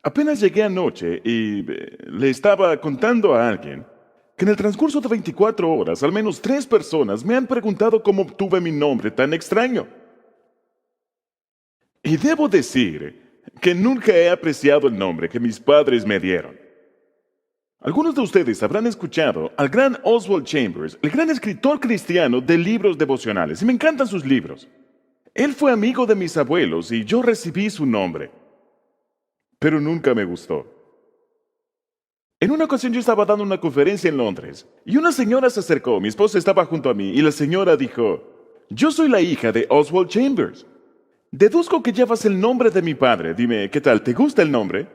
Apenas llegué anoche y le estaba contando a alguien que en el transcurso de 24 horas, al menos 3 personas me han preguntado cómo obtuve mi nombre tan extraño. Y debo decir que nunca he apreciado el nombre que mis padres me dieron. Algunos de ustedes habrán escuchado al gran Oswald Chambers, el gran escritor cristiano de libros devocionales, y me encantan sus libros. Él fue amigo de mis abuelos y yo recibí su nombre, pero nunca me gustó. En una ocasión yo estaba dando una conferencia en Londres y una señora se acercó, mi esposa estaba junto a mí y la señora dijo: "Yo soy la hija de Oswald Chambers. Deduzco que llevas el nombre de mi padre. Dime, ¿qué tal? ¿Te gusta el nombre?"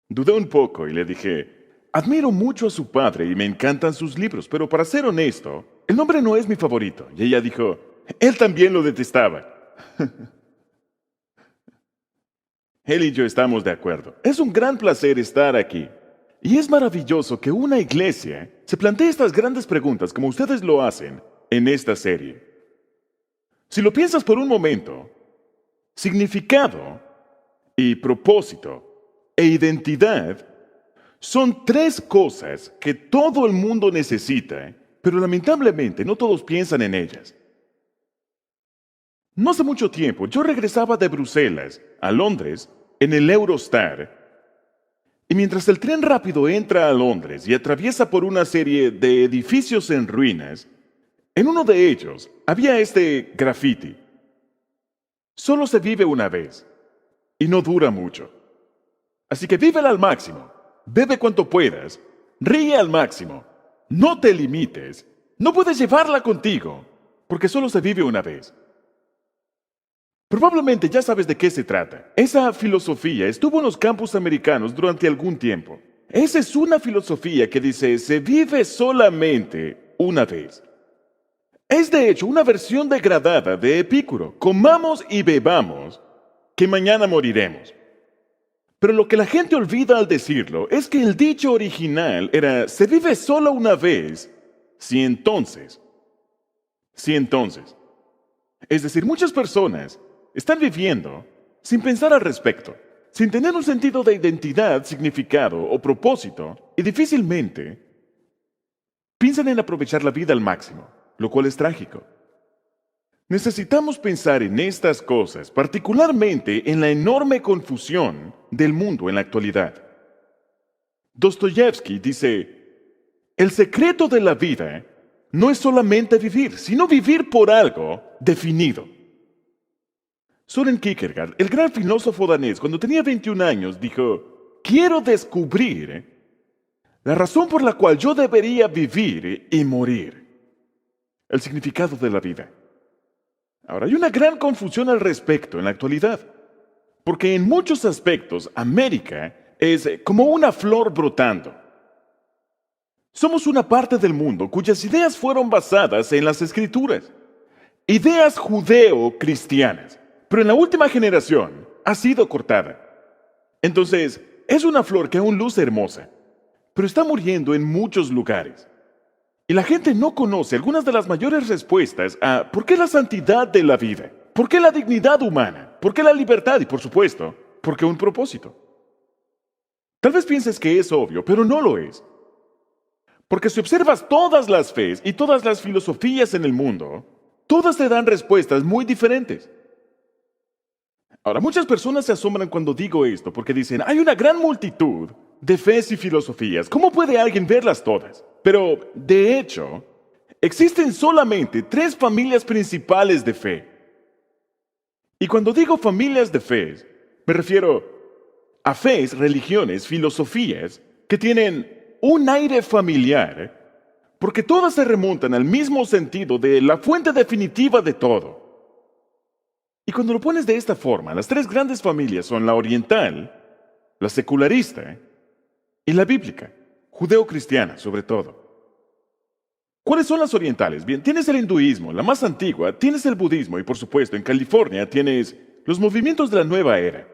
Dudé un poco y le dije: "Admiro mucho a su padre y me encantan sus libros, pero para ser honesto, el nombre no es mi favorito." Y ella dijo: "Él también lo detestaba." Él y yo estamos de acuerdo. Es un gran placer estar aquí. Y es maravilloso que una iglesia se plantee estas grandes preguntas como ustedes lo hacen en esta serie. Si lo piensas por un momento, significado y propósito e identidad son 3 cosas que todo el mundo necesita, pero lamentablemente no todos piensan en ellas. No hace mucho tiempo yo regresaba de Bruselas a Londres en el Eurostar, y mientras el tren rápido entra a Londres y atraviesa por una serie de edificios en ruinas, en uno de ellos había este graffiti: "Solo se vive una vez y no dura mucho. Así que vívela al máximo, bebe cuanto puedas, ríe al máximo, no te limites, no puedes llevarla contigo, porque solo se vive una vez." Probablemente ya sabes de qué se trata. Esa filosofía estuvo en los campus americanos durante algún tiempo. Esa es una filosofía que dice: se vive solamente una vez. Es de hecho una versión degradada de Epicuro: comamos y bebamos, que mañana moriremos. Pero lo que la gente olvida al decirlo es que el dicho original era: se vive solo una vez, si entonces. Si entonces. Es decir, muchas personas están viviendo sin pensar al respecto, sin tener un sentido de identidad, significado o propósito, y difícilmente piensan en aprovechar la vida al máximo, lo cual es trágico. Necesitamos pensar en estas cosas, particularmente en la enorme confusión del mundo en la actualidad. Dostoyevsky dice: el secreto de la vida no es solamente vivir, sino vivir por algo definido. Søren Kierkegaard, el gran filósofo danés, cuando tenía 21 años, dijo: quiero descubrir la razón por la cual yo debería vivir y morir. El significado de la vida. Ahora, hay una gran confusión al respecto en la actualidad, porque en muchos aspectos América es como una flor brotando. Somos una parte del mundo cuyas ideas fueron basadas en las Escrituras, ideas judeo-cristianas, pero en la última generación ha sido cortada. Entonces, es una flor que aún luce hermosa, pero está muriendo en muchos lugares. Y la gente no conoce algunas de las mayores respuestas a ¿por qué la santidad de la vida? ¿Por qué la dignidad humana? ¿Por qué la libertad? Y por supuesto, ¿por qué un propósito? Tal vez pienses que es obvio, pero no lo es. Porque si observas todas las fes y todas las filosofías en el mundo, todas te dan respuestas muy diferentes. Ahora, muchas personas se asombran cuando digo esto, porque dicen: hay una gran multitud de fes y filosofías, ¿cómo puede alguien verlas todas? Pero, de hecho, existen solamente 3 familias principales de fe. Y cuando digo familias de fe, me refiero a fes, religiones, filosofías que tienen un aire familiar, porque todas se remontan al mismo sentido de la fuente definitiva de todo. Y cuando lo pones de esta forma, las 3 grandes familias son la oriental, la secularista y la bíblica, judeo-cristiana sobre todo. ¿Cuáles son las orientales? Bien, tienes el hinduismo, la más antigua, tienes el budismo y por supuesto en California tienes los movimientos de la nueva era.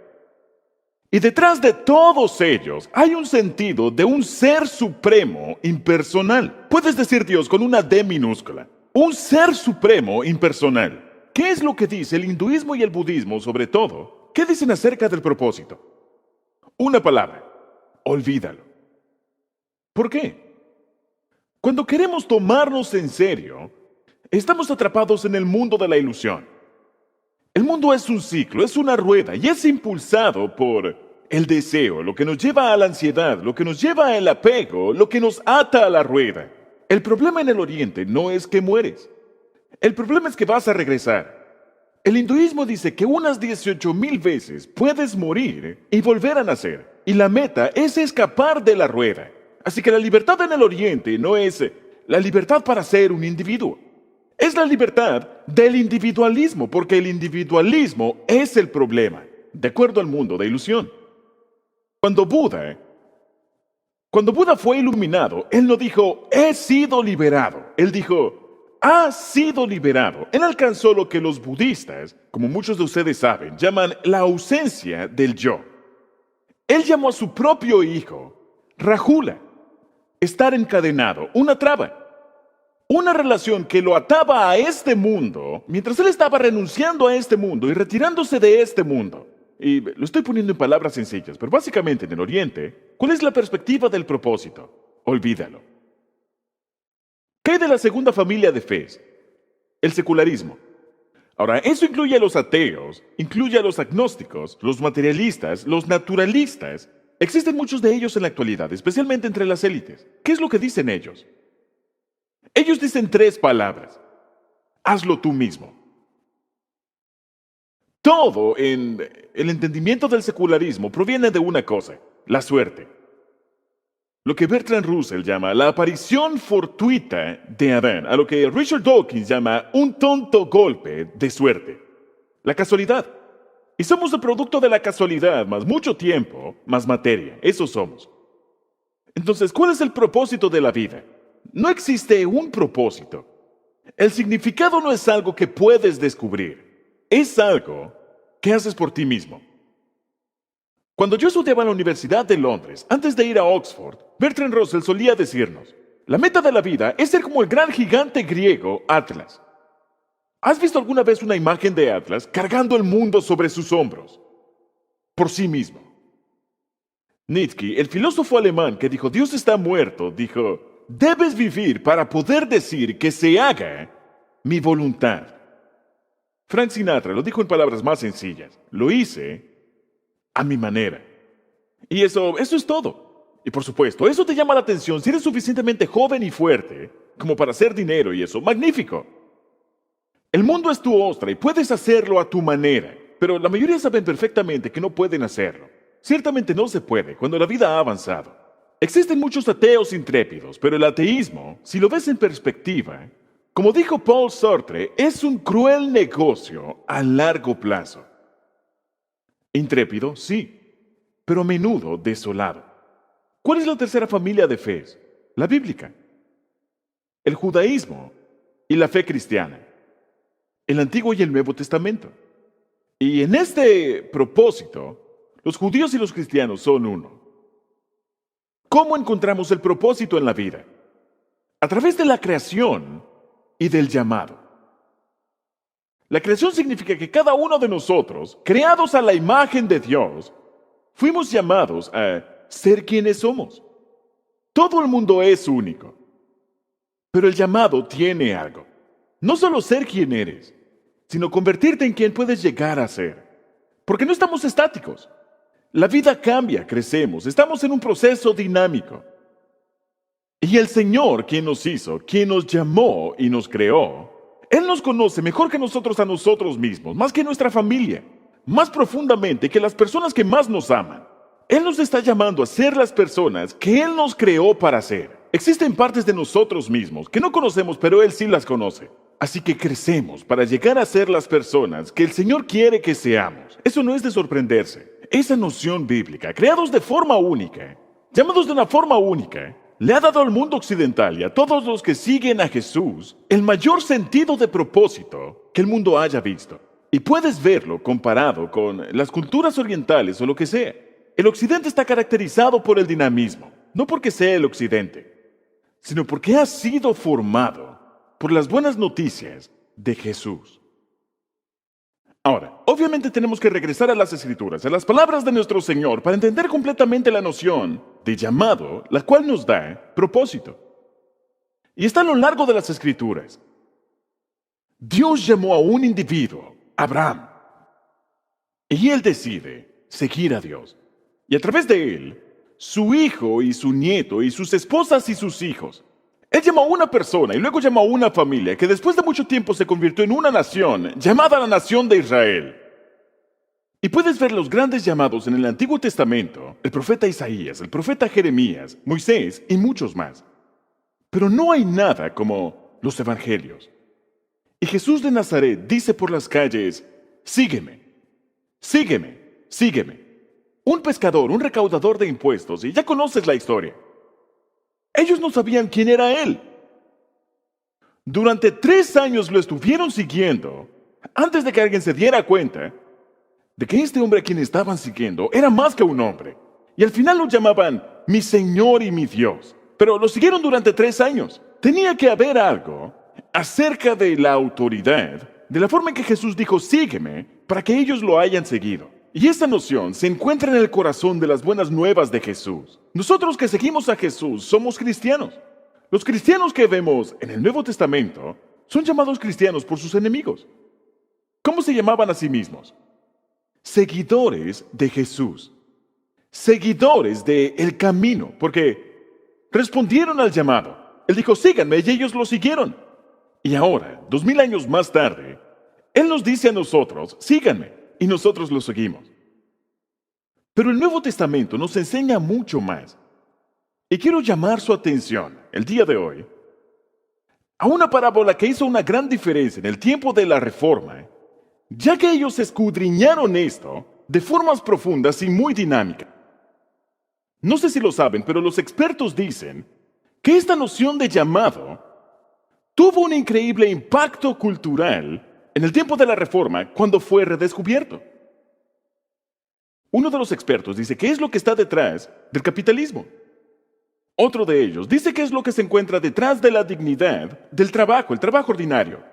Y detrás de todos ellos hay un sentido de un ser supremo impersonal. Puedes decir Dios con una D minúscula. Un ser supremo impersonal. ¿Qué es lo que dice el hinduismo y el budismo sobre todo ¿qué dicen acerca del propósito? Una palabra: olvídalo. ¿Por qué? Cuando queremos tomarnos en serio, estamos atrapados en el mundo de la ilusión. El mundo es un ciclo, es una rueda y es impulsado por el deseo, lo que nos lleva a la ansiedad, lo que nos lleva al apego, lo que nos ata a la rueda. El problema en el Oriente no es que mueres. El problema es que vas a regresar. El hinduismo dice que unas 18,000 veces puedes morir y volver a nacer. Y la meta es escapar de la rueda. Así que la libertad en el Oriente no es la libertad para ser un individuo. Es la libertad del individualismo, porque el individualismo es el problema, de acuerdo al mundo de ilusión. Cuando Buda fue iluminado, él no dijo, he sido liberado. Él dijo, ha sido liberado. Él alcanzó lo que los budistas, como muchos de ustedes saben, llaman la ausencia del yo. Él llamó a su propio hijo Rahula, estar encadenado, una traba. Una relación que lo ataba a este mundo, mientras él estaba renunciando a este mundo y retirándose de este mundo. Y lo estoy poniendo en palabras sencillas, pero básicamente en el Oriente, ¿cuál es la perspectiva del propósito? Olvídalo. ¿Qué hay de la segunda familia de fe? El secularismo. Ahora, eso incluye a los ateos, incluye a los agnósticos, los materialistas, los naturalistas. Existen muchos de ellos en la actualidad, especialmente entre las élites. ¿Qué es lo que dicen ellos? Ellos dicen 3 palabras. Hazlo tú mismo. Todo en el entendimiento del secularismo proviene de una cosa: la suerte. Lo que Bertrand Russell llama la aparición fortuita de Adán, a lo que Richard Dawkins llama un tonto golpe de suerte. La casualidad. Y somos el producto de la casualidad, más mucho tiempo, más materia. Eso somos. Entonces, ¿cuál es el propósito de la vida? No existe un propósito. El significado no es algo que puedes descubrir. Es algo que haces por ti mismo. Cuando yo estudiaba en la Universidad de Londres, antes de ir a Oxford, Bertrand Russell solía decirnos, la meta de la vida es ser como el gran gigante griego Atlas. ¿Has visto alguna vez una imagen de Atlas cargando el mundo sobre sus hombros? Por sí mismo. Nietzsche, el filósofo alemán que dijo Dios está muerto, dijo, debes vivir para poder decir que se haga mi voluntad. Frank Sinatra lo dijo en palabras más sencillas. Lo hice a mi manera. Y eso es todo. Y por supuesto, eso te llama la atención si eres suficientemente joven y fuerte como para hacer dinero y eso. ¡Magnífico! El mundo es tu ostra y puedes hacerlo a tu manera. Pero la mayoría saben perfectamente que no pueden hacerlo. Ciertamente no se puede cuando la vida ha avanzado. Existen muchos ateos intrépidos, pero el ateísmo, si lo ves en perspectiva, como dijo Paul Sartre, es un cruel negocio a largo plazo. Intrépido, sí, pero a menudo desolado. ¿Cuál es la tercera familia de fe? La bíblica. El judaísmo y la fe cristiana. El Antiguo y el Nuevo Testamento. Y en este propósito, los judíos y los cristianos son uno. ¿Cómo encontramos el propósito en la vida? A través de la creación y del llamado. La creación significa que cada uno de nosotros, creados a la imagen de Dios, fuimos llamados a ser quienes somos. Todo el mundo es único, pero el llamado tiene algo. No solo ser quien eres, sino convertirte en quien puedes llegar a ser. Porque no estamos estáticos. La vida cambia, crecemos, estamos en un proceso dinámico. Y el Señor, quien nos hizo, quien nos llamó y nos creó, Él nos conoce mejor que nosotros a nosotros mismos, más que nuestra familia, más profundamente que las personas que más nos aman. Él nos está llamando a ser las personas que Él nos creó para ser. Existen partes de nosotros mismos que no conocemos, pero Él sí las conoce. Así que crecemos para llegar a ser las personas que el Señor quiere que seamos. Eso no es de sorprenderse. Esa noción bíblica, creados de forma única, llamados de una forma única, le ha dado al mundo occidental y a todos los que siguen a Jesús el mayor sentido de propósito que el mundo haya visto. Y puedes verlo comparado con las culturas orientales o lo que sea. El occidente está caracterizado por el dinamismo, no porque sea el occidente, sino porque ha sido formado por las buenas noticias de Jesús. Ahora, obviamente tenemos que regresar a las Escrituras, a las palabras de nuestro Señor, para entender completamente la noción de llamado, la cual nos da propósito. Y está a lo largo de las Escrituras. Dios llamó a un individuo, Abraham, y él decide seguir a Dios. Y a través de él, su hijo y su nieto y sus esposas y sus hijos. Él llamó a una persona y luego llamó a una familia que después de mucho tiempo se convirtió en una nación llamada la nación de Israel. Y puedes ver los grandes llamados en el Antiguo Testamento, el profeta Isaías, el profeta Jeremías, Moisés y muchos más. Pero no hay nada como los evangelios. Y Jesús de Nazaret dice por las calles, sígueme, sígueme, sígueme. Un pescador, un recaudador de impuestos, y ya conoces la historia. Ellos no sabían quién era él. Durante 3 años lo estuvieron siguiendo, antes de que alguien se diera cuenta de que este hombre a quien estaban siguiendo era más que un hombre. Y al final lo llamaban mi Señor y mi Dios. Pero lo siguieron durante 3 años. Tenía que haber algo acerca de la autoridad, de la forma en que Jesús dijo, sígueme, para que ellos lo hayan seguido. Y esta noción se encuentra en el corazón de las buenas nuevas de Jesús. Nosotros que seguimos a Jesús somos cristianos. Los cristianos que vemos en el Nuevo Testamento son llamados cristianos por sus enemigos. ¿Cómo se llamaban a sí mismos? Seguidores de Jesús. Seguidores del camino, porque respondieron al llamado. Él dijo, síganme, y ellos lo siguieron. Y ahora, 2000 años más tarde, Él nos dice a nosotros, síganme. Y nosotros lo seguimos. Pero el Nuevo Testamento nos enseña mucho más. Y quiero llamar su atención el día de hoy a una parábola que hizo una gran diferencia en el tiempo de la Reforma, ya que ellos escudriñaron esto de formas profundas y muy dinámicas. No sé si lo saben, pero los expertos dicen que esta noción de llamado tuvo un increíble impacto cultural en el tiempo de la Reforma, cuando fue redescubierto. Uno de los expertos dice que es lo que está detrás del capitalismo. Otro de ellos dice que es lo que se encuentra detrás de la dignidad del trabajo, el trabajo ordinario.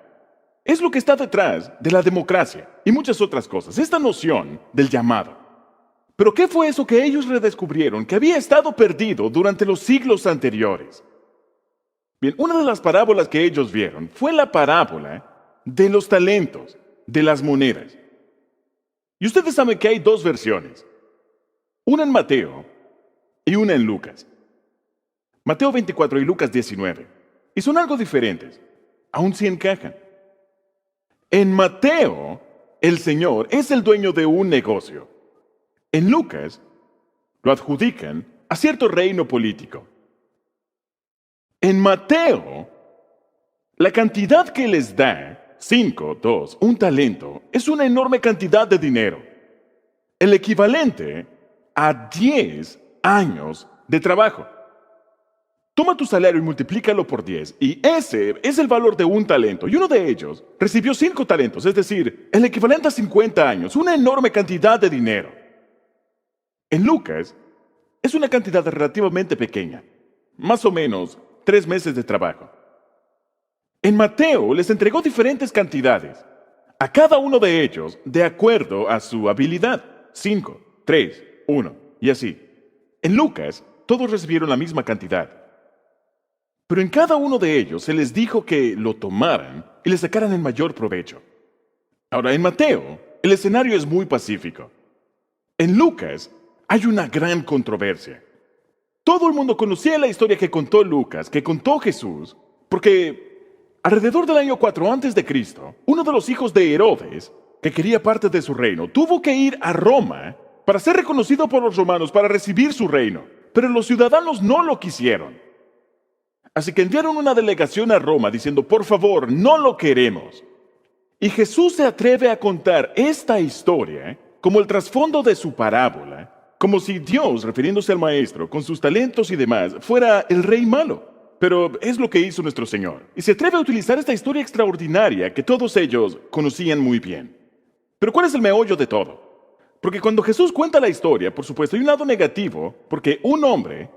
Es lo que está detrás de la democracia y muchas otras cosas. Esta noción del llamado. Pero ¿qué fue eso que ellos redescubrieron, que había estado perdido durante los siglos anteriores? Bien, una de las parábolas que ellos vieron fue la parábola de los talentos, de las monedas. Y ustedes saben que hay 2 versiones. Una en Mateo y una en Lucas. Mateo 24 y Lucas 19. Y son algo diferentes. Aún sí encajan. En Mateo, el Señor es el dueño de un negocio. En Lucas, lo adjudican a cierto reino político. En Mateo, la cantidad que les da 5, 2, un talento, es una enorme cantidad de dinero. El equivalente a 10 años de trabajo. Toma tu salario y multiplícalo por 10, y ese es el valor de un talento. Y uno de ellos recibió 5 talentos, es decir, el equivalente a 50 años, una enorme cantidad de dinero. En Lucas, es una cantidad relativamente pequeña, más o menos 3 meses de trabajo. En Mateo les entregó diferentes cantidades, a cada uno de ellos de acuerdo a su habilidad. 5, 3, 1 y así. En Lucas, todos recibieron la misma cantidad. Pero en cada uno de ellos se les dijo que lo tomaran y le sacaran el mayor provecho. Ahora, en Mateo, el escenario es muy pacífico. En Lucas, hay una gran controversia. Todo el mundo conocía la historia que contó Lucas, que contó Jesús, porque alrededor del año 4 antes de Cristo, uno de los hijos de Herodes, que quería parte de su reino, tuvo que ir a Roma para ser reconocido por los romanos, para recibir su reino. Pero los ciudadanos no lo quisieron. Así que enviaron una delegación a Roma diciendo, por favor, no lo queremos. Y Jesús se atreve a contar esta historia como el trasfondo de su parábola, como si Dios, refiriéndose al maestro, con sus talentos y demás, fuera el rey malo. Pero es lo que hizo nuestro Señor. Y se atreve a utilizar esta historia extraordinaria que todos ellos conocían muy bien. Pero ¿cuál es el meollo de todo? Porque cuando Jesús cuenta la historia, por supuesto, hay un lado negativo, porque un hombre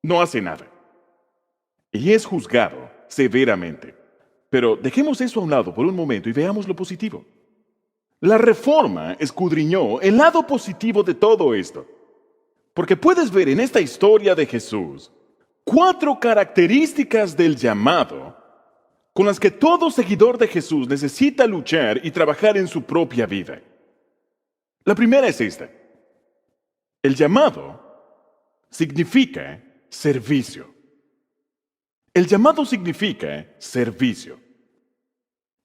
no hace nada. Y es juzgado severamente. Pero dejemos eso a un lado por un momento y veamos lo positivo. La Reforma escudriñó el lado positivo de todo esto, porque puedes ver en esta historia de Jesús 4 características del llamado con las que todo seguidor de Jesús necesita luchar y trabajar en su propia vida. La primera es esta. El llamado significa servicio. El llamado significa servicio.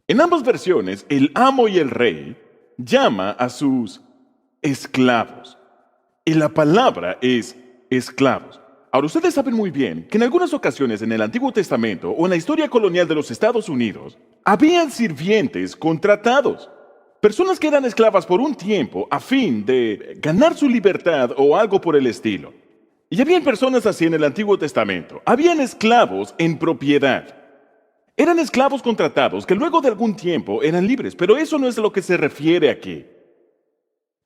En ambas versiones, el amo y el rey llama a sus esclavos. Y la palabra es esclavos. Ahora, ustedes saben muy bien que en algunas ocasiones en el Antiguo Testamento o en la historia colonial de los Estados Unidos, habían sirvientes contratados. Personas que eran esclavas por un tiempo a fin de ganar su libertad o algo por el estilo. Y habían personas así en el Antiguo Testamento. Habían esclavos en propiedad. Eran esclavos contratados que luego de algún tiempo eran libres, pero eso no es a lo que se refiere aquí.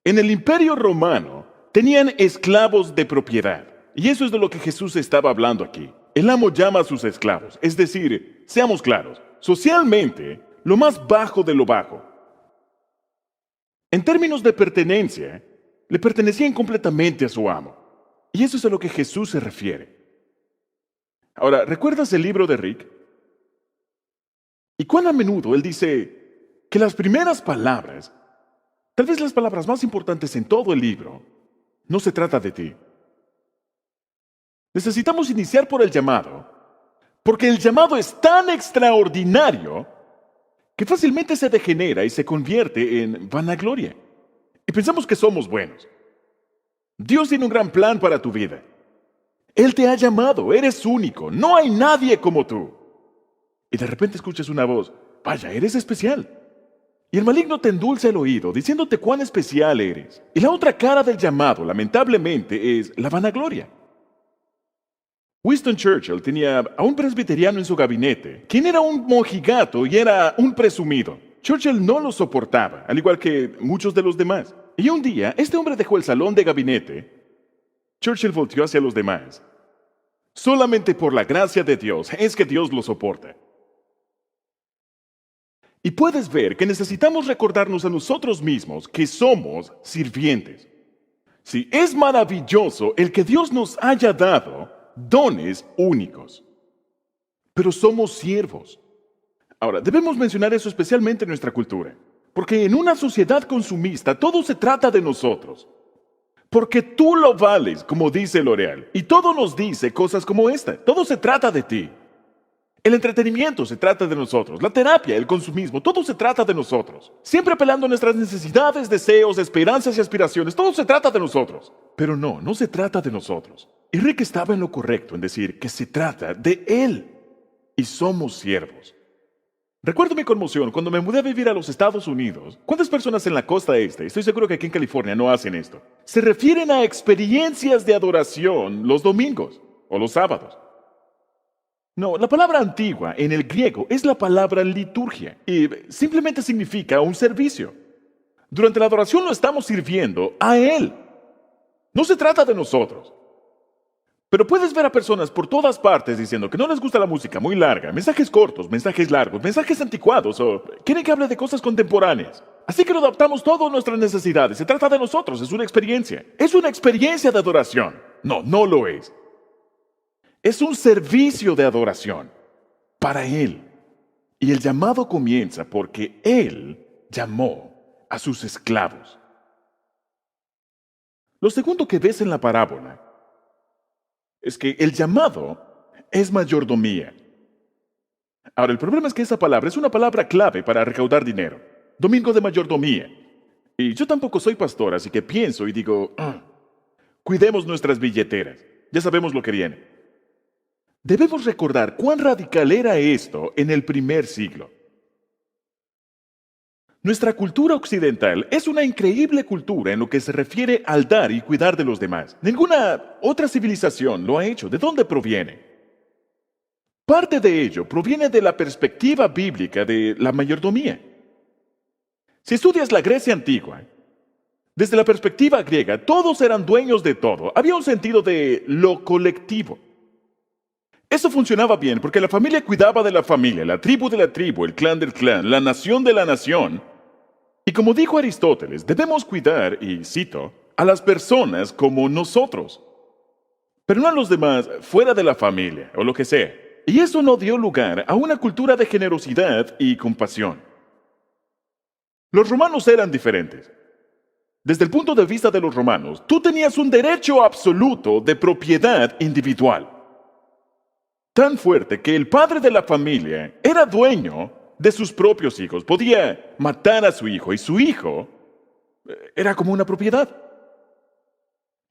En el Imperio Romano tenían esclavos de propiedad. Y eso es de lo que Jesús estaba hablando aquí. El amo llama a sus esclavos. Es decir, seamos claros, socialmente, lo más bajo de lo bajo. En términos de pertenencia, le pertenecían completamente a su amo. Y eso es a lo que Jesús se refiere. Ahora, ¿recuerdas el libro de Rick? Y cuán a menudo él dice que las primeras palabras, tal vez las palabras más importantes en todo el libro, no se trata de ti. Necesitamos iniciar por el llamado, porque el llamado es tan extraordinario que fácilmente se degenera y se convierte en vanagloria. Y pensamos que somos buenos. Dios tiene un gran plan para tu vida. Él te ha llamado, eres único, no hay nadie como tú. Y de repente escuchas una voz, vaya, eres especial. Y el maligno te endulza el oído, diciéndote cuán especial eres. Y la otra cara del llamado, lamentablemente, es la vanagloria. Winston Churchill tenía a un presbiteriano en su gabinete, quien era un mojigato y era un presumido. Churchill no lo soportaba, al igual que muchos de los demás. Y un día, este hombre dejó el salón de gabinete. Churchill volteó hacia los demás. Solamente por la gracia de Dios es que Dios lo soporta. Y puedes ver que necesitamos recordarnos a nosotros mismos que somos sirvientes. Sí, es maravilloso el que Dios nos haya dado dones únicos, pero somos siervos. Ahora, debemos mencionar eso especialmente en nuestra cultura, porque en una sociedad consumista todo se trata de nosotros. Porque tú lo vales, como dice L'Oreal, y todo nos dice cosas como esta. Todo se trata de ti. El entretenimiento se trata de nosotros, la terapia, el consumismo, todo se trata de nosotros. Siempre apelando a nuestras necesidades, deseos, esperanzas y aspiraciones, todo se trata de nosotros. Pero no se trata de nosotros. Y Rick estaba en lo correcto en decir que se trata de Él. Y somos siervos. Recuerdo mi conmoción cuando me mudé a vivir a los Estados Unidos. ¿Cuántas personas en la costa este, estoy seguro que aquí en California no hacen esto, se refieren a experiencias de adoración los domingos o los sábados? No, la palabra antigua en el griego es la palabra liturgia y simplemente significa un servicio. Durante la adoración lo estamos sirviendo a Él. No se trata de nosotros. Pero puedes ver a personas por todas partes diciendo que no les gusta la música muy larga, mensajes cortos, mensajes largos, mensajes anticuados o quieren que hable de cosas contemporáneas. Así que lo adaptamos todo a nuestras necesidades. Se trata de nosotros, es una experiencia. Es una experiencia de adoración. No lo es. Es un servicio de adoración para Él. Y el llamado comienza porque Él llamó a sus esclavos. Lo segundo que ves en la parábola es que el llamado es mayordomía. Ahora, el problema es que esa palabra es una palabra clave para recaudar dinero. Domingo de mayordomía. Y yo tampoco soy pastor, así que pienso y digo, cuidemos nuestras billeteras. Ya sabemos lo que viene. Debemos recordar cuán radical era esto en el primer siglo. Nuestra cultura occidental es una increíble cultura en lo que se refiere al dar y cuidar de los demás. Ninguna otra civilización lo ha hecho. ¿De dónde proviene? Parte de ello proviene de la perspectiva bíblica de la mayordomía. Si estudias la Grecia antigua, desde la perspectiva griega, todos eran dueños de todo. Había un sentido de lo colectivo. Eso funcionaba bien porque la familia cuidaba de la familia, la tribu de la tribu, el clan del clan, la nación de la nación. Y como dijo Aristóteles, debemos cuidar, y cito, a las personas como nosotros, pero no a los demás fuera de la familia o lo que sea. Y eso no dio lugar a una cultura de generosidad y compasión. Los romanos eran diferentes. Desde el punto de vista de los romanos, tú tenías un derecho absoluto de propiedad individual. Tan fuerte que el padre de la familia era dueño de sus propios hijos. Podía matar a su hijo y su hijo era como una propiedad.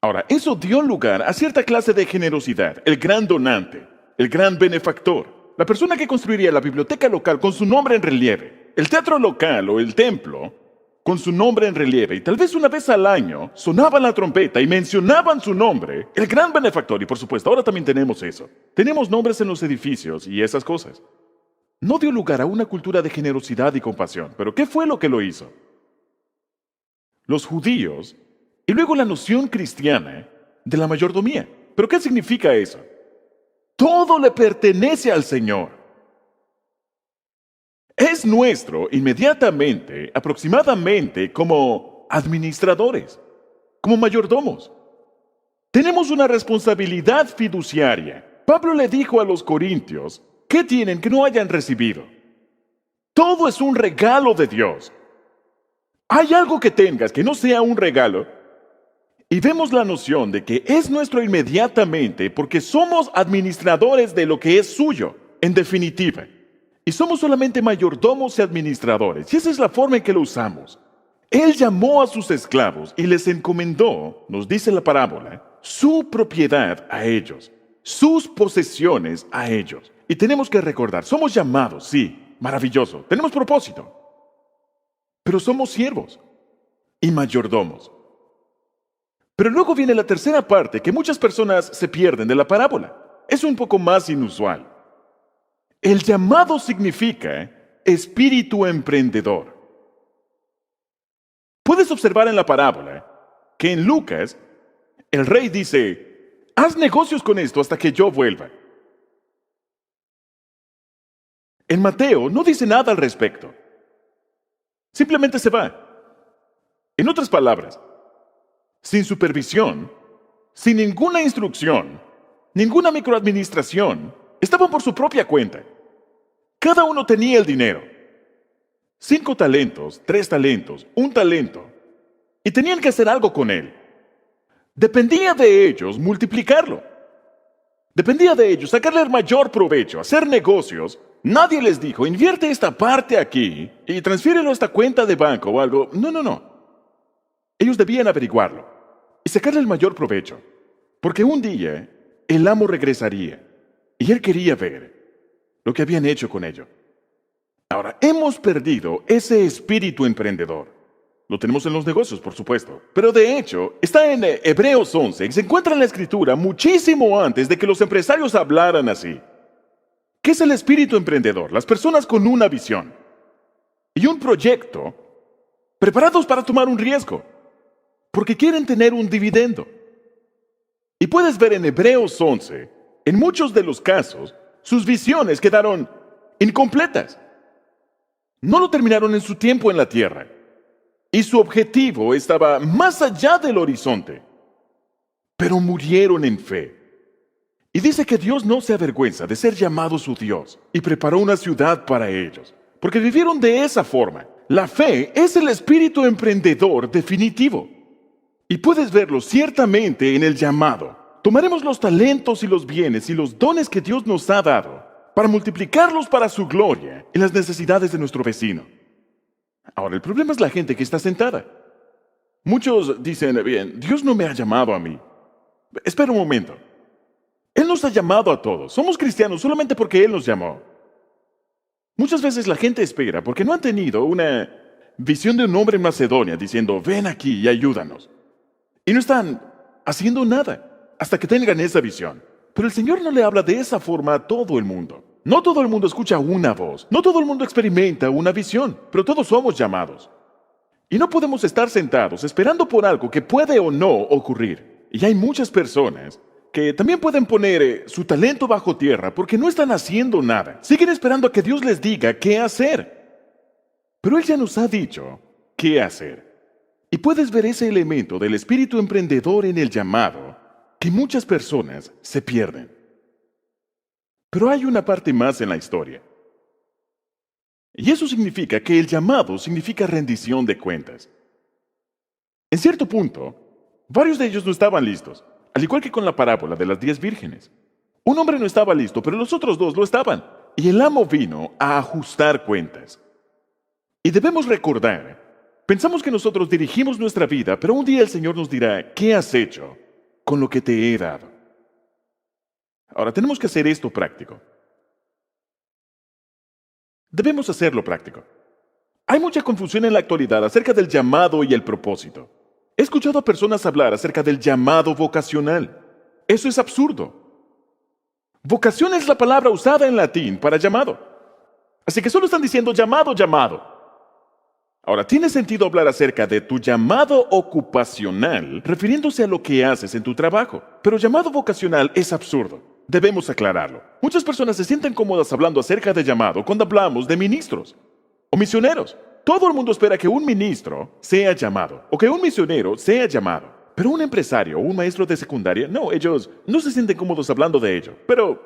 Ahora, eso dio lugar a cierta clase de generosidad. El gran donante, el gran benefactor, la persona que construiría la biblioteca local con su nombre en relieve, el teatro local o el templo con su nombre en relieve, y tal vez una vez al año sonaban la trompeta y mencionaban su nombre, el gran benefactor. Y por supuesto, ahora también tenemos eso. Tenemos nombres en los edificios y esas cosas. No dio lugar a una cultura de generosidad y compasión. ¿Pero qué fue lo que lo hizo? Los judíos y luego la noción cristiana de la mayordomía. ¿Pero qué significa eso? Todo le pertenece al Señor. Es nuestro inmediatamente, aproximadamente, como administradores, como mayordomos. Tenemos una responsabilidad fiduciaria. Pablo le dijo a los corintios, ¿qué tienen que no hayan recibido? Todo es un regalo de Dios. ¿Hay algo que tengas que no sea un regalo? Y vemos la noción de que es nuestro inmediatamente porque somos administradores de lo que es suyo, en definitiva. Y somos solamente mayordomos y administradores. Y esa es la forma en que lo usamos. Él llamó a sus esclavos y les encomendó, nos dice la parábola, su propiedad a ellos, sus posesiones a ellos. Y tenemos que recordar, somos llamados, sí, maravilloso, tenemos propósito. Pero somos siervos y mayordomos. Pero luego viene la tercera parte que muchas personas se pierden de la parábola. Es un poco más inusual. El llamado significa espíritu emprendedor. Puedes observar en la parábola que en Lucas el rey dice, haz negocios con esto hasta que yo vuelva. En Mateo no dice nada al respecto. Simplemente se va. En otras palabras, sin supervisión, sin ninguna instrucción, ninguna microadministración, estaban por su propia cuenta. Cada uno tenía el dinero. 5 talentos, 3 talentos, 1 talento. Y tenían que hacer algo con él. Dependía de ellos multiplicarlo. Dependía de ellos sacarle el mayor provecho, hacer negocios. Nadie les dijo, invierte esta parte aquí y transfiérelo a esta cuenta de banco o algo. No. Ellos debían averiguarlo y sacarle el mayor provecho. Porque un día el amo regresaría y él quería ver lo que habían hecho con ello. Ahora, hemos perdido ese espíritu emprendedor. Lo tenemos en los negocios, por supuesto. Pero de hecho, está en Hebreos 11 y se encuentra en la Escritura muchísimo antes de que los empresarios hablaran así. ¿Qué es el espíritu emprendedor? Las personas con una visión y un proyecto preparados para tomar un riesgo, porque quieren tener un dividendo. Y puedes ver en Hebreos 11, en muchos de los casos, sus visiones quedaron incompletas. No lo terminaron en su tiempo en la tierra. Y su objetivo estaba más allá del horizonte. Pero murieron en fe. Y dice que Dios no se avergüenza de ser llamado su Dios y preparó una ciudad para ellos. Porque vivieron de esa forma. La fe es el espíritu emprendedor definitivo. Y puedes verlo ciertamente en el llamado. Tomaremos los talentos y los bienes y los dones que Dios nos ha dado para multiplicarlos para su gloria en las necesidades de nuestro vecino. Ahora, el problema es la gente que está sentada. Muchos dicen, bien, Dios no me ha llamado a mí. Espera un momento. Él nos ha llamado a todos. Somos cristianos solamente porque Él nos llamó. Muchas veces la gente espera porque no han tenido una visión de un hombre en Macedonia diciendo, ven aquí y ayúdanos. Y no están haciendo nada hasta que tengan esa visión. Pero el Señor no le habla de esa forma a todo el mundo. No todo el mundo escucha una voz, no todo el mundo experimenta una visión, pero todos somos llamados. Y no podemos estar sentados esperando por algo que puede o no ocurrir. Y hay muchas personas que también pueden poner su talento bajo tierra porque no están haciendo nada. Siguen esperando a que Dios les diga qué hacer. Pero Él ya nos ha dicho qué hacer. Y puedes ver ese elemento del espíritu emprendedor en el llamado que muchas personas se pierden. Pero hay una parte más en la historia. Y eso significa que el llamado significa rendición de cuentas. En cierto punto, varios de ellos no estaban listos, al igual que con la parábola de las 10 vírgenes. Un hombre no estaba listo, pero los otros 2 lo estaban. Y el amo vino a ajustar cuentas. Y debemos recordar, pensamos que nosotros dirigimos nuestra vida, pero un día el Señor nos dirá, ¿qué has hecho con lo que te he dado? Ahora, tenemos que hacer esto práctico. Debemos hacerlo práctico. Hay mucha confusión en la actualidad acerca del llamado y el propósito. He escuchado a personas hablar acerca del llamado vocacional. Eso es absurdo. Vocación es la palabra usada en latín para llamado. Así que solo están diciendo llamado, llamado. Ahora, tiene sentido hablar acerca de tu llamado ocupacional, refiriéndose a lo que haces en tu trabajo. Pero llamado vocacional es absurdo. Debemos aclararlo. Muchas personas se sienten cómodas hablando acerca de llamado cuando hablamos de ministros o misioneros. Todo el mundo espera que un ministro sea llamado o que un misionero sea llamado. Pero un empresario o un maestro de secundaria, no, ellos no se sienten cómodos hablando de ello. Pero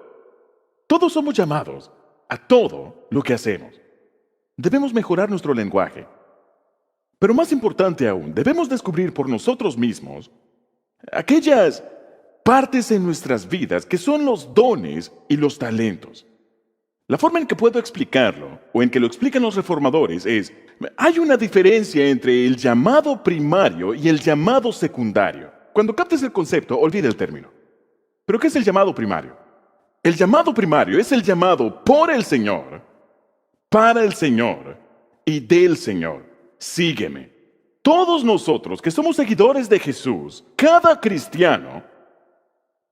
todos somos llamados a todo lo que hacemos. Debemos mejorar nuestro lenguaje. Pero más importante aún, debemos descubrir por nosotros mismos aquellas partes en nuestras vidas que son los dones y los talentos. La forma en que puedo explicarlo, o en que lo explican los reformadores, es: hay una diferencia entre el llamado primario y el llamado secundario. Cuando captes el concepto, olvida el término. ¿Pero qué es el llamado primario? El llamado primario es el llamado por el Señor, para el Señor y del Señor. Sígueme. Todos nosotros que somos seguidores de Jesús, cada cristiano,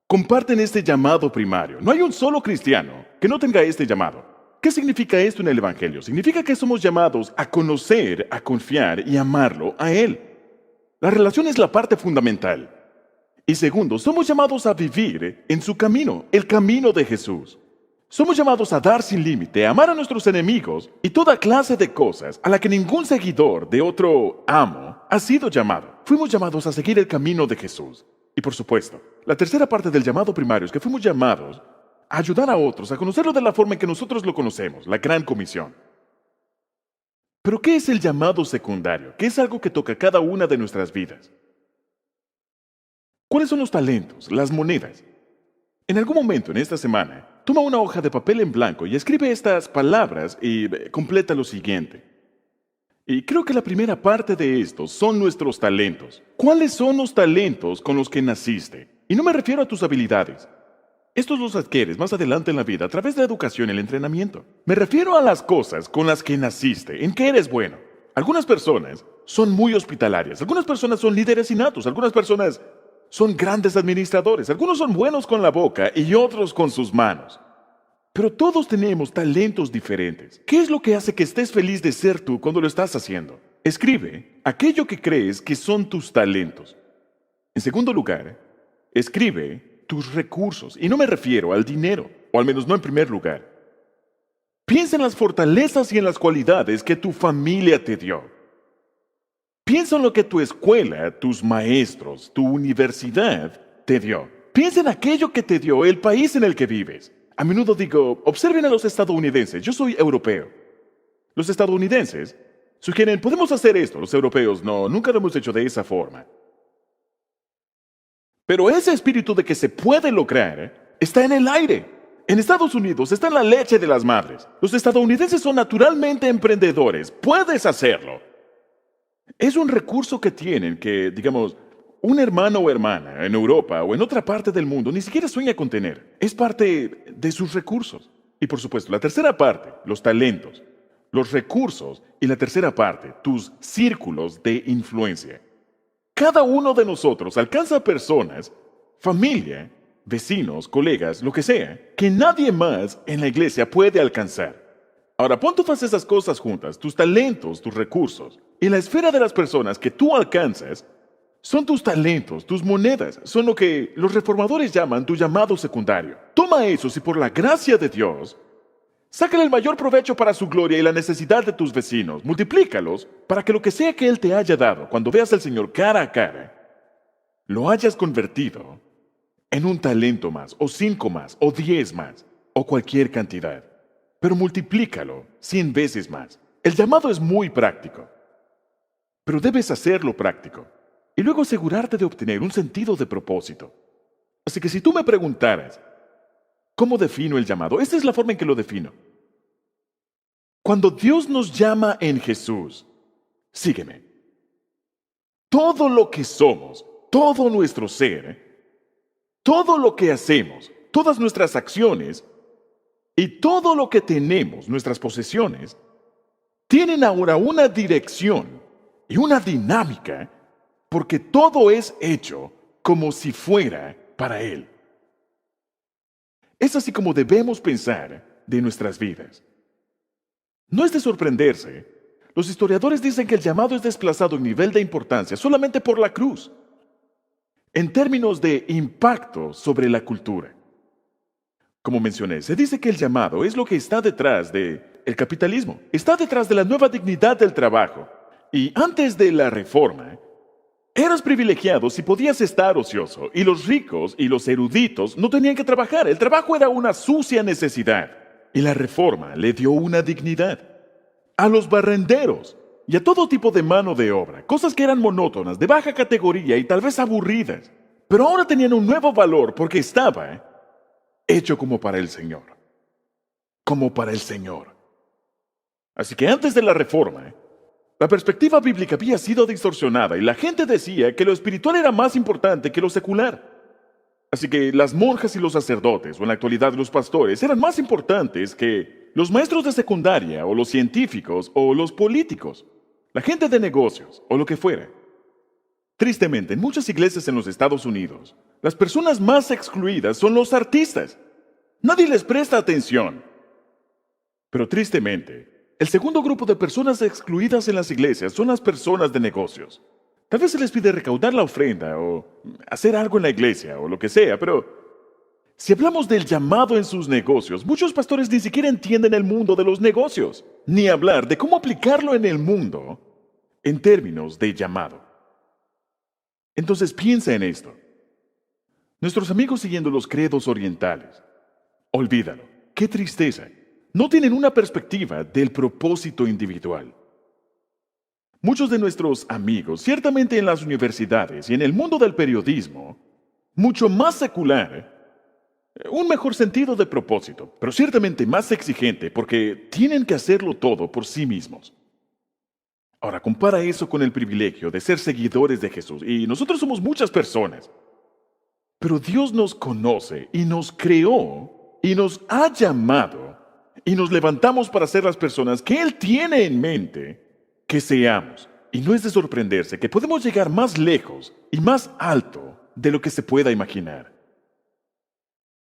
comparten este llamado primario. No hay un solo cristiano que no tenga este llamado. ¿Qué significa esto en el Evangelio? Significa que somos llamados a conocer, a confiar y amarlo a Él. La relación es la parte fundamental. Y segundo, somos llamados a vivir en su camino, el camino de Jesús. Somos llamados a dar sin límite, a amar a nuestros enemigos y toda clase de cosas a la que ningún seguidor de otro amo ha sido llamado. Fuimos llamados a seguir el camino de Jesús. Y por supuesto, la tercera parte del llamado primario es que fuimos llamados a ayudar a otros a conocerlo de la forma en que nosotros lo conocemos, la gran comisión. Pero ¿qué es el llamado secundario? ¿Qué es algo que toca cada una de nuestras vidas? ¿Cuáles son los talentos, las monedas? En algún momento en esta semana, toma una hoja de papel en blanco y escribe estas palabras y completa lo siguiente. Y creo que la primera parte de estos son nuestros talentos. ¿Cuáles son los talentos con los que naciste? Y no me refiero a tus habilidades. Estos los adquieres más adelante en la vida a través de la educación y el entrenamiento. Me refiero a las cosas con las que naciste, en que eres bueno. Algunas personas son muy hospitalarias, algunas personas son líderes innatos, algunas personas son grandes administradores, algunos son buenos con la boca y otros con sus manos. Pero todos tenemos talentos diferentes. ¿Qué es lo que hace que estés feliz de ser tú cuando lo estás haciendo? Escribe aquello que crees que son tus talentos. En segundo lugar, escribe tus recursos. Y no me refiero al dinero, o al menos no en primer lugar. Piensa en las fortalezas y en las cualidades que tu familia te dio. Piensa en lo que tu escuela, tus maestros, tu universidad te dio. Piensa en aquello que te dio el país en el que vives. A menudo digo, observen a los estadounidenses, yo soy europeo. Los estadounidenses sugieren, podemos hacer esto, los europeos no, nunca lo hemos hecho de esa forma. Pero ese espíritu de que se puede lograr está en el aire. En Estados Unidos está en la leche de las madres. Los estadounidenses son naturalmente emprendedores, puedes hacerlo. Es un recurso que tienen que, digamos, un hermano o hermana en Europa o en otra parte del mundo ni siquiera sueña con tener. Es parte de sus recursos. Y por supuesto, la tercera parte, los talentos, los recursos y la tercera parte, tus círculos de influencia. Cada uno de nosotros alcanza personas, familia, vecinos, colegas, lo que sea, que nadie más en la iglesia puede alcanzar. Ahora, pon todas esas cosas juntas, tus talentos, tus recursos, y la esfera de las personas que tú alcanzas son tus talentos, tus monedas, son lo que los reformadores llaman tu llamado secundario. Toma esos y por la gracia de Dios, Sácale el mayor provecho para su gloria y la necesidad de tus vecinos. Multiplícalos para que lo que sea que Él te haya dado, cuando veas al Señor cara a cara, lo hayas convertido en un talento más, o 5 más, o 10 más, o cualquier cantidad. Pero multiplícalo 100 veces más. El llamado es muy práctico, pero debes hacerlo práctico y luego asegurarte de obtener un sentido de propósito. Así que si tú me preguntaras, ¿cómo defino el llamado? Esta es la forma en que lo defino. Cuando Dios nos llama en Jesús, sígueme. Todo lo que somos, todo nuestro ser, todo lo que hacemos, todas nuestras acciones y todo lo que tenemos, nuestras posesiones, tienen ahora una dirección y una dinámica porque todo es hecho como si fuera para Él. Es así como debemos pensar de nuestras vidas. No es de sorprenderse. Los historiadores dicen que el llamado es desplazado en nivel de importancia solamente por la cruz, en términos de impacto sobre la cultura. Como mencioné, se dice que el llamado es lo que está detrás del capitalismo, está detrás de la nueva dignidad del trabajo. Y antes de la reforma, eras privilegiado si podías estar ocioso, y los ricos y los eruditos no tenían que trabajar. El trabajo era una sucia necesidad, y la reforma le dio una dignidad. A los barrenderos y a todo tipo de mano de obra, cosas que eran monótonas, de baja categoría y tal vez aburridas, pero ahora tenían un nuevo valor porque estaba hecho como para el Señor. Como para el Señor. Así que antes de la reforma, la perspectiva bíblica había sido distorsionada y la gente decía que lo espiritual era más importante que lo secular. Así que las monjas y los sacerdotes, o en la actualidad los pastores, eran más importantes que los maestros de secundaria, o los científicos, o los políticos, la gente de negocios, o lo que fuera. Tristemente, en muchas iglesias en los Estados Unidos, las personas más excluidas son los artistas. Nadie les presta atención. Pero tristemente, el segundo grupo de personas excluidas en las iglesias son las personas de negocios. Tal vez se les pide recaudar la ofrenda o hacer algo en la iglesia o lo que sea, pero si hablamos del llamado en sus negocios, muchos pastores ni siquiera entienden el mundo de los negocios, ni hablar de cómo aplicarlo en el mundo en términos de llamado. Entonces piensa en esto. Nuestros amigos siguiendo los credos orientales, olvídalo, qué tristeza. No tienen una perspectiva del propósito individual. Muchos de nuestros amigos, ciertamente en las universidades y en el mundo del periodismo, mucho más secular, un mejor sentido de propósito, pero ciertamente más exigente porque tienen que hacerlo todo por sí mismos. Ahora, compara eso con el privilegio de ser seguidores de Jesús. Y nosotros somos muchas personas, pero Dios nos conoce y nos creó y nos ha llamado y nos levantamos para ser las personas que Él tiene en mente que seamos. Y no es de sorprenderse que podemos llegar más lejos y más alto de lo que se pueda imaginar.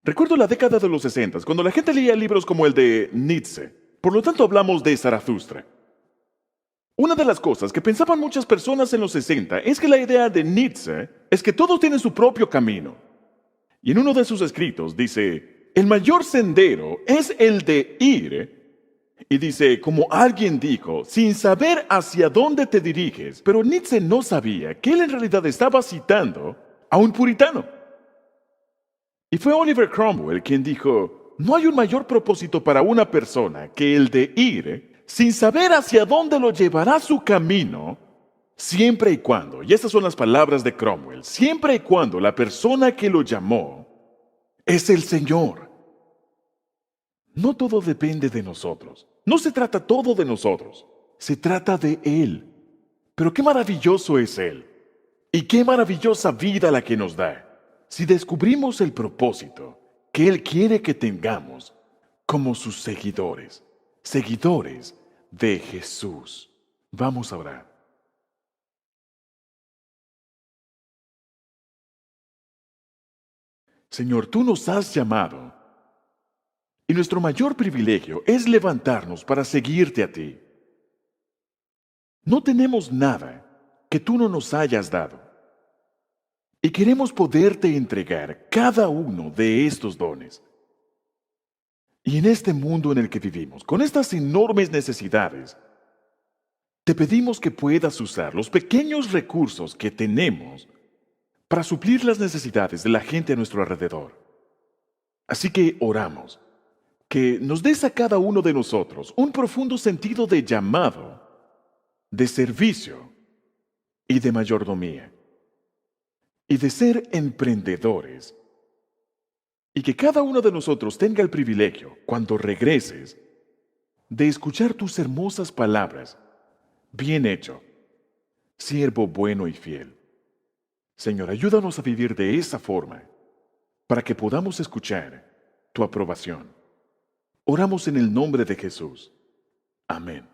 Recuerdo la década de los 60, cuando la gente leía libros como el de Nietzsche. Por lo tanto, hablamos de Zaratustra. Una de las cosas que pensaban muchas personas en los 60 es que la idea de Nietzsche es que todos tienen su propio camino. Y en uno de sus escritos dice, el mayor sendero es el de ir. Y dice, como alguien dijo, sin saber hacia dónde te diriges. Pero Nietzsche no sabía que él en realidad estaba citando a un puritano. Y fue Oliver Cromwell quien dijo, no hay un mayor propósito para una persona que el de ir sin saber hacia dónde lo llevará su camino, siempre y cuando, y estas son las palabras de Cromwell, siempre y cuando la persona que lo llamó es el Señor. No todo depende de nosotros. No se trata todo de nosotros. Se trata de Él. Pero qué maravilloso es Él. Y qué maravillosa vida la que nos da. Si descubrimos el propósito que Él quiere que tengamos como sus seguidores. Seguidores de Jesús. Vamos a orar. Señor, tú nos has llamado. Y nuestro mayor privilegio es levantarnos para seguirte a ti. No tenemos nada que tú no nos hayas dado. Y queremos poderte entregar cada uno de estos dones. Y en este mundo en el que vivimos, con estas enormes necesidades, te pedimos que puedas usar los pequeños recursos que tenemos para suplir las necesidades de la gente a nuestro alrededor. Así que oramos, que nos des a cada uno de nosotros un profundo sentido de llamado, de servicio y de mayordomía, y de ser emprendedores, y que cada uno de nosotros tenga el privilegio, cuando regreses, de escuchar tus hermosas palabras. Bien hecho, siervo bueno y fiel. Señor, ayúdanos a vivir de esa forma, para que podamos escuchar tu aprobación. Oramos en el nombre de Jesús. Amén.